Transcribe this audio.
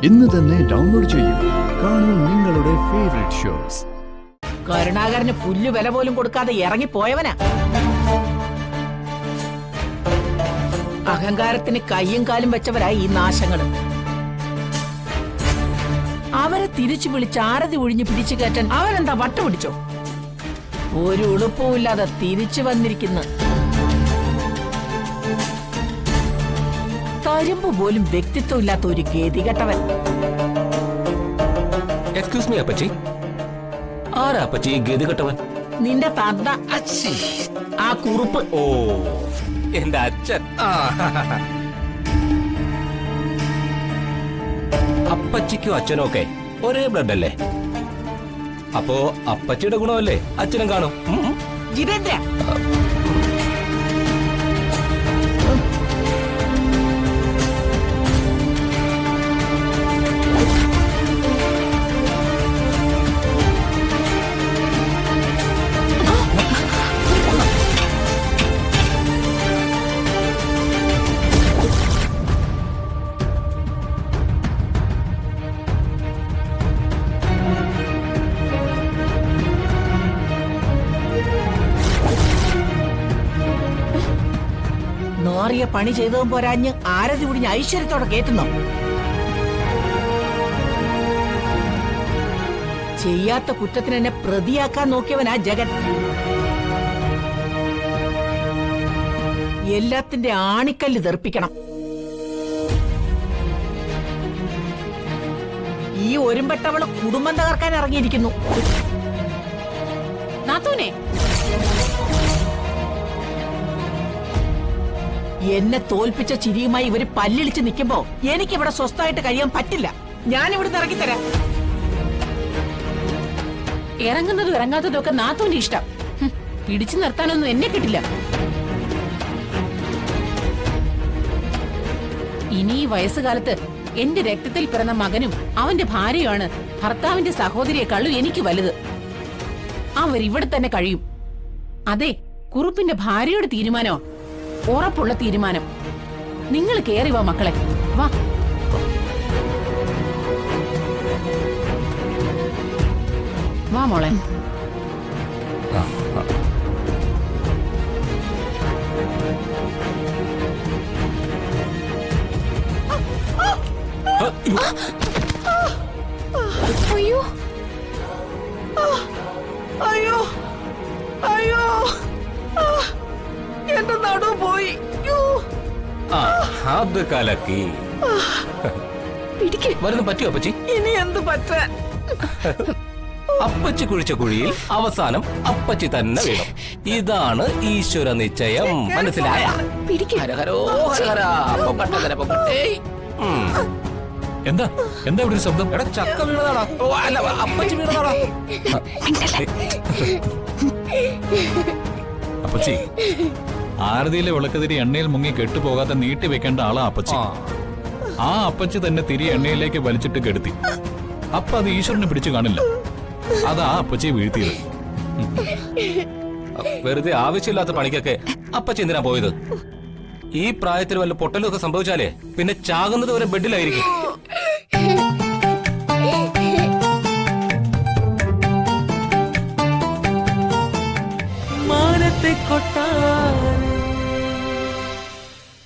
ഇന്ന് തന്നെ ഡൗൺലോഡ് ചെയ്യൂ. കാണൂ നിങ്ങളുടെ ഫേവറേറ്റ് ഷോസ്. കരുണാകരന് പുല്ല് വില പോലും കൊടുക്കാതെ ഇറങ്ങിപ്പോയവനാ. അഹങ്കാരത്തിന് കയ്യും കാലും വെച്ചവരായി ഈ നാശങ്ങള്. അവരെ തിരിച്ചു വിളിച്ച് ആരതി ഒഴിഞ്ഞ് പിടിച്ചു കയറ്റാൻ അവരെന്താ വട്ടം പിടിച്ചോ? ഒരു ഉളുപ്പവുമില്ലാതെ തിരിച്ചു വന്നിരിക്കുന്നു. തരുമ്പ് പോലും വ്യക്തിത്വം ഇല്ലാത്ത ഒരു ഗതികെട്ടവൻ. എക്സ്ക്യൂസ് മീ അപ്പച്ചി, ആരാ അപ്പച്ചി ഗതികെട്ടവൻ? നിന്റെ തന്ത ആ കുറുപ്പ്. ഓ, എന്റെ അച്ഛൻ. അപ്പച്ചിക്കും അച്ഛനും ഒക്കെ ഒരേ ബ്ലഡ് അല്ലേ? അപ്പോ അപ്പച്ചിയുടെ ഗുണമല്ലേ അച്ഛനും കാണും. ജിതേന്ദ്ര, നോറിയ പണി ചെയ്തതും പോരാഞ്ഞ് ആരതി കുടിഞ്ഞ് ഐശ്വര്യത്തോടെ കേട്ടുന്നോ? ചെയ്യാത്ത കുറ്റത്തിന് എന്നെ പ്രതിയാക്കാൻ നോക്കിയവനാ ജഗൻ. എല്ലാത്തിന്റെ ആണിക്കല്ല് തെറിപ്പിക്കണം. ഈ ഒരുമ്പെട്ടവള് കുടുംബം തകർക്കാൻ ഇറങ്ങിയിരിക്കുന്നു. നാത്തൂനെ, എന്നെ തോൽപ്പിച്ച ചിരിയുമായി ഇവര് പല്ലിളിച്ച് നിൽക്കുമ്പോ എനിക്കിവിടെ സ്വസ്ഥമായിട്ട് കഴിയാൻ പറ്റില്ല. ഞാനിവിടുന്ന് ഇറങ്ങിത്തരാം. ഇറങ്ങുന്നതും ഇറങ്ങാത്തതും ഒക്കെ നാത്തൂന്റെ ഇഷ്ടം. പിടിച്ചു നിർത്താനൊന്നും എന്നെ കിട്ടില്ല. ഇനി ഈ വയസ്സുകാലത്ത് എന്റെ രക്തത്തിൽ പിറന്ന മകനും അവന്റെ ഭാര്യയുമാണ് ഭർത്താവിന്റെ സഹോദരിയെക്കാളും എനിക്ക് വലുത്. അവരിവിടെ തന്നെ കഴിയും. അതെ, കുറുപ്പിന്റെ ഭാര്യയുടെ തീരുമാനോ ഉറപ്പുള്ള തീരുമാനം. നിങ്ങൾ കേറി വാ മക്കളെ, വാ. വാ മോളെ. അയ്യോ അയ്യോ അയ്യോ, എന്റെ നടു പോയി. അത് കലക്കി. വരുന്ന പറ്റിയോ അപ്പച്ചി? ഇനി എന്ത് പറ്റാൻ? അപ്പച്ചി കുഴിച്ച കുഴിയിൽ അവസാനം അപ്പച്ചി തന്നെ വീണു. ഇതാണ് ഈശ്വര നിശ്ചയം. മനസ്സിലായ? എന്താ എന്താ ഇവിടെ ശബ്ദം? എടാ, ചക്ക വീണതാടാ. ഓ അല്ല, അപ്പച്ചി വീണതാടാ. അപ്പച്ചി, ആരതിയിലെ വിളക്കുതിരി എണ്ണയിൽ മുങ്ങി കെട്ടുപോകാതെ നീട്ടി വെക്കേണ്ട ആളാ അപ്പച്ചി. ആ അപ്പച്ചി തന്നെ തിരി എണ്ണയിലേക്ക് വലിച്ചിട്ട് കെടുത്തി. അപ്പൊ അത് ഈശ്വരനെ പിടിച്ചു കാണില്ല. അതാ അപ്പച്ചിയെ വീഴ്ത്തിയത്. വെറുതെ ആവശ്യമില്ലാത്ത പണിക്കൊക്കെ അപ്പച്ചി എന്തിനാ പോയത്? ഈ പ്രായത്തിൽ വല്ല പൊട്ടലൊക്കെ സംഭവിച്ചാലേ പിന്നെ ചാകുന്നത് വരെ ബെഡിലായിരിക്കും. മാനത്തെ കൊട്ടാ